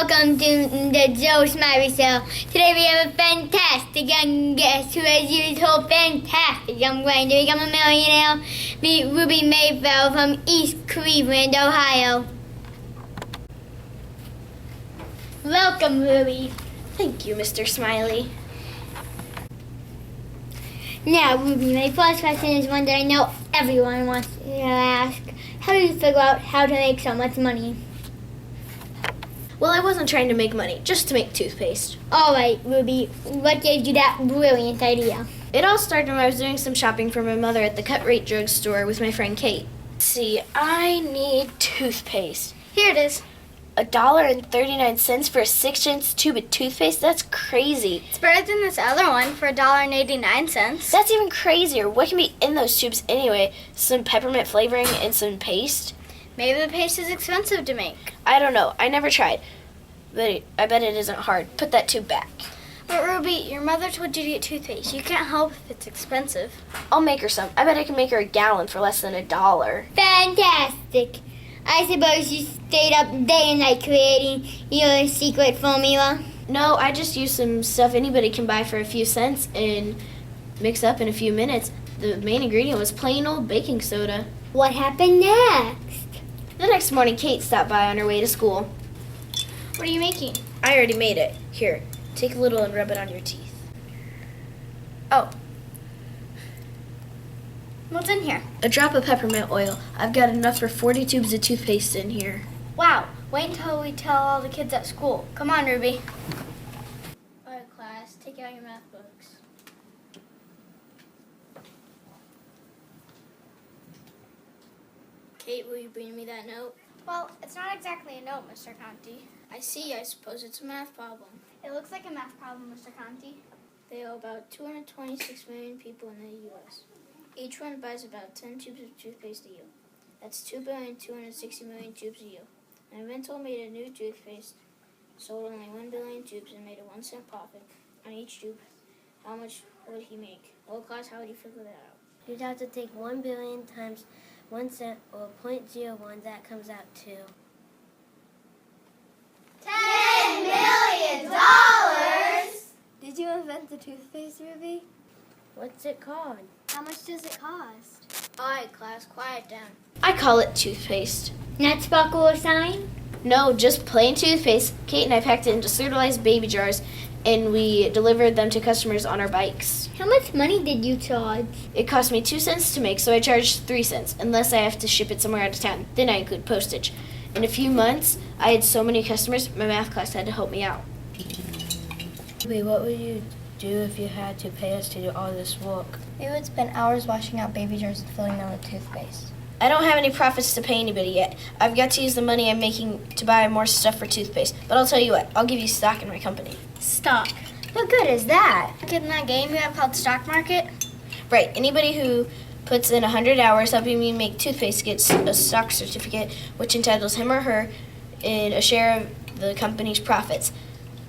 welcome to the Joe Smiley Show. Today we have a fantastic young guest who has used whole fantastic. I'm going to become a millionaire. Meet Ruby Mayfeld from East Cleveland, Ohio. Welcome, Ruby. Thank you, Mr. Smiley. Now, Ruby, my first question is one that I know everyone wants to ask. How do you figure out how to make so much money? Well, I wasn't trying to make money, just to make toothpaste. All right, Ruby, what gave you that brilliant idea? It all started when I was doing some shopping for my mother at the cut-rate drugstore with my friend Kate. Let's see, I need toothpaste. Here it is. $1.39 for a 6-inch tube of toothpaste? That's crazy. It's better than this other one for $1.89. That's even crazier. What can be in those tubes anyway? Some peppermint flavoring and some paste? Maybe the paste is expensive to make. I don't know. I never tried. But I bet it isn't hard. Put that tube back. But Ruby, your mother told you to get toothpaste. You can't help if it's expensive. I'll make her some. I bet I can make her a gallon for less than $1. Fantastic. I suppose you stayed up day and night creating your secret formula? No, I just use some stuff anybody can buy for a few cents and mix up in a few minutes. The main ingredient was plain old baking soda. What happened next? The next morning, Kate stopped by on her way to school. What are you making? I already made it. Here, take a little and rub it on your teeth. Oh. What's in here? A drop of peppermint oil. I've got enough for 40 tubes of toothpaste in here. Wow. Wait until we tell all the kids at school. Come on, Ruby. All right, class, take out your math books. Kate, will you bring me that note? Well, it's not exactly a note, Mr. Conti. I see. I suppose it's a math problem. It looks like a math problem, Mr. Conti. There are about 226 million people in the U.S. Each one buys about 10 tubes of toothpaste a year. That's 2,260,000,000 tubes a year. And if Intel made a new toothpaste, sold only 1 billion tubes and made a 1 cent profit on each tube, how much would he make? Low class, how would he figure that out? You'd have to take 1 billion times 1 cent or 0.01, that comes out to $10 million! Did you invent the toothpaste, Ruby? What's it called? How much does it cost? All right, class, quiet down. I call it toothpaste. Not sparkle or sign? No, just plain toothpaste. Kate and I packed it into sterilized baby jars, and we delivered them to customers on our bikes. How much money did you charge? It cost me 2 cents to make, so I charged 3 cents, unless I have to ship it somewhere out of town. Then I include postage. In a few months, I had so many customers, my math class had to help me out. Ruby, what would you do if you had to pay us to do all this work? We would spend hours washing out baby jars and filling them with toothpaste. I don't have any profits to pay anybody yet. I've got to use the money I'm making to buy more stuff for toothpaste. But I'll tell you what, I'll give you stock in my company. Stock. What good is that? Like in that game you have called Stock Market? Right, anybody who puts in 100 hours helping me make toothpaste gets a stock certificate, which entitles him or her in a share of the company's profits.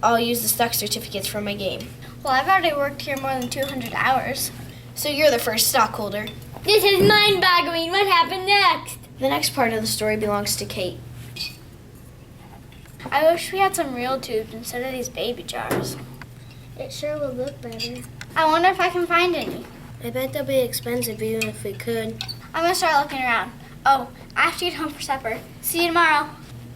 I'll use the stock certificates for my game. Well, I've already worked here more than 200 hours. So you're the first stockholder. This is mind-boggling. What happened next? The next part of the story belongs to Kate. I wish we had some real tubes instead of these baby jars. It sure would look better. I wonder if I can find any. I bet they'll be expensive even if we could. I'm gonna start looking around. Oh, I have to get home for supper. See you tomorrow.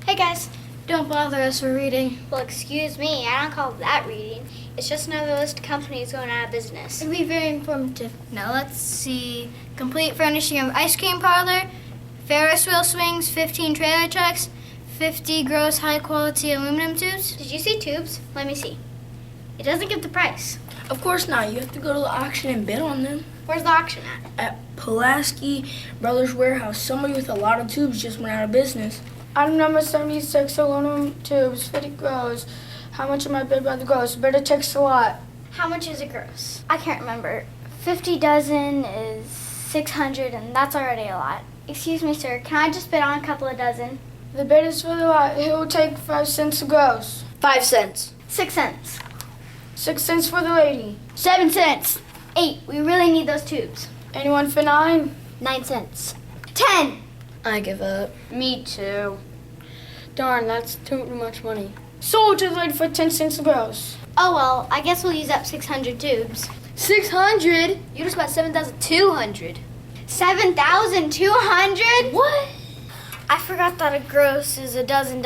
Hey guys, don't bother us for reading. Well, excuse me. I don't call that reading. It's just another list of companies going out of business. It'll be very informative. Now let's see. Complete furnishing of ice cream parlor, Ferris wheel swings, 15 trailer trucks, 50 gross high quality aluminum tubes. Did you see tubes? Let me see. It doesn't give the price. Of course not. You have to go to the auction and bid on them. Where's the auction at? At Pulaski Brothers Warehouse, somebody with a lot of tubes just went out of business. Item number 76, aluminum tubes, 50 gross. How much am I bid by the gross? Better takes a lot. How much is it gross? I can't remember. 50 dozen is 600, and that's already a lot. Excuse me, sir. Can I just bid on a couple of dozen? The bid is for the lot. It will take 5 cents a gross. 5 cents. 6 cents. 6 cents for the lady. 7 cents. 8. We really need those tubes. Anyone for 9? 9 cents. 10. I give up. Me too. Darn, that's too much money. Sold to the lady for 10 cents a gross. Oh well, I guess we'll use up 600 tubes. 600? You just got 7,200. 7,200? What? I forgot that a gross is a dozen.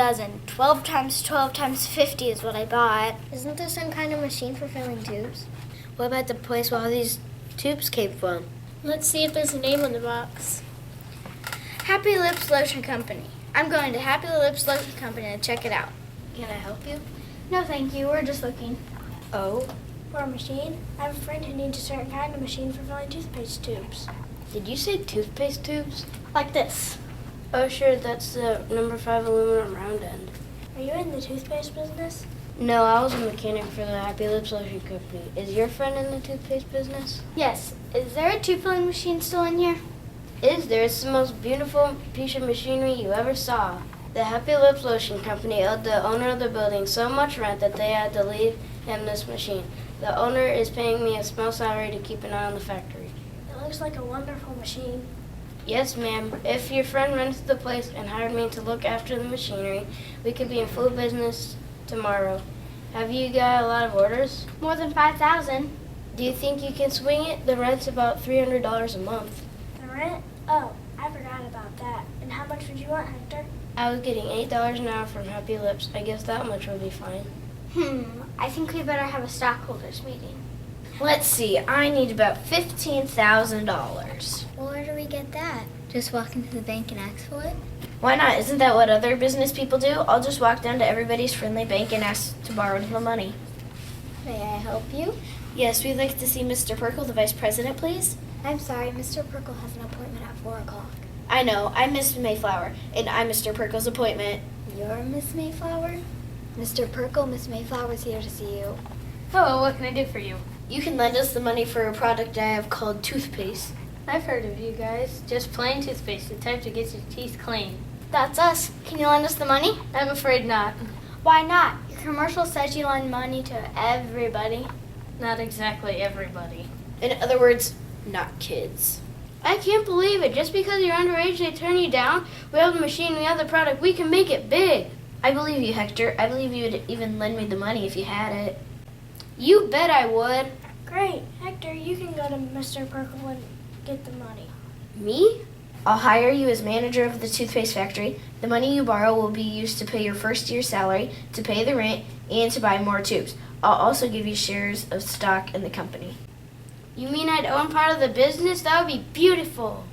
12 times 12 times 50 is what I bought. Isn't there some kind of machine for filling tubes? What about the place where all these tubes came from? Let's see if there's a name on the box. Happy Lips Lotion Company. I'm going to Happy Lips Lotion Company to check it out. Can I help you? No, thank you. We're just looking. Oh, For a machine? I have a friend who needs a certain kind of machine for filling toothpaste tubes. did you say toothpaste tubes? Like this. Oh, sure, that's the number 5 aluminum round end. Are you in the toothpaste business? No, I was a mechanic for the Happy Lips Lotion Company. Is your friend in the toothpaste business? Yes. Is there a tube filling machine still in here? Is there? It's the most beautiful piece of machinery you ever saw. The Happy Lips Lotion Company owed the owner of the building so much rent that they had to leave him this machine. The owner is paying me a small salary to keep an eye on the factory. It looks like a wonderful machine. Yes, ma'am. If your friend rented the place and hired me to look after the machinery, we could be in full business tomorrow. Have you got a lot of orders? More than 5,000. Do you think you can swing it? The rent's about $300 a month. The rent? Oh, I forgot about that. And how much would you want, Hector? I was getting $8 an hour from Happy Lips. I guess that much would be fine. I think we better have a stockholders meeting. Let's see. I need about $15,000. Well, where do we get that? Just walk into the bank and ask for it? Why not? Isn't that what other business people do? I'll just walk down to everybody's friendly bank and ask to borrow the money. May I help you? Yes, we'd like to see Mr. Perkle, the vice president, please. I'm sorry, Mr. Perkle has an appointment at 4 o'clock. I know. I'm Miss Mayflower, and I'm Mr. Perkle's appointment. You're Miss Mayflower? Mr. Perkle, Miss Mayflower's here to see you. Hello, what can I do for you? You can lend us the money for a product I have called toothpaste. I've heard of you guys. Just plain toothpaste, the type that gets your teeth clean. That's us. Can you lend us the money? I'm afraid not. Why not? Your commercial says you lend money to everybody. Not exactly everybody. In other words, not kids. I can't believe it. Just because you're underage, they turn you down. We have the machine, we have the product. We can make it big. I believe you, Hector. I believe you would even lend me the money if you had it. You bet I would. Great. Hector, you can go to Mr. Perkle and get the money. Me? I'll hire you as manager of the toothpaste factory. The money you borrow will be used to pay your first year's salary, to pay the rent, and to buy more tubes. I'll also give you shares of stock in the company. You mean I'd own part of the business? That would be beautiful.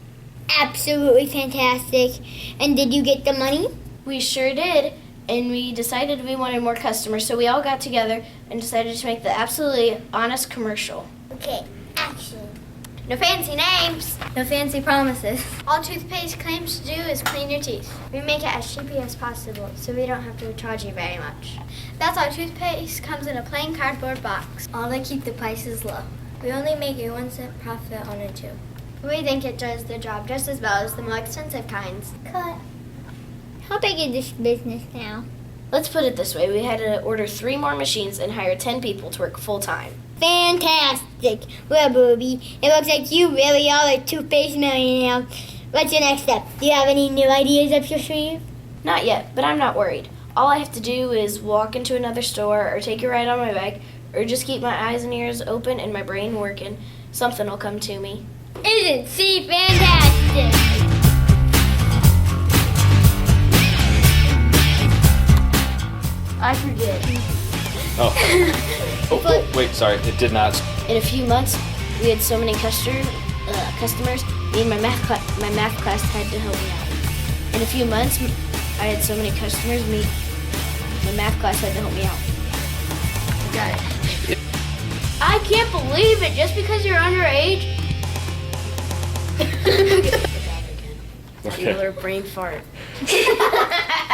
Absolutely fantastic. And did you get the money? We sure did, and we decided we wanted more customers, so we all got together and decided to make the absolutely honest commercial. Okay, action. No fancy names. No fancy promises. All toothpaste claims to do is clean your teeth. We make it as cheaply as possible, so we don't have to charge you very much. That's why toothpaste comes in a plain cardboard box. All to keep the prices low. We only make a 1 cent profit on a tube. We think it does the job just as well as the more expensive kinds. Cut. How big is this business now? Let's put it this way. We had to order 3 more machines and hire 10 people to work full time. Fantastic. Well, Booby, it looks like you really are a Toothpaste Millionaire. What's your next step? Do you have any new ideas up your sleeve? Not yet, but I'm not worried. All I have to do is walk into another store or take a ride on my bike or just keep my eyes and ears open and my brain working. Something will come to me. Isn't she fantastic? I forget. Oh. Oh, wait, sorry, it did not. In a few months, we had so many customers, me and my math class had to help me out. In a few months, I had so many customers, my math class had to help me out. Got it. I can't believe it. Just because you're underage. Okay. Another brain fart.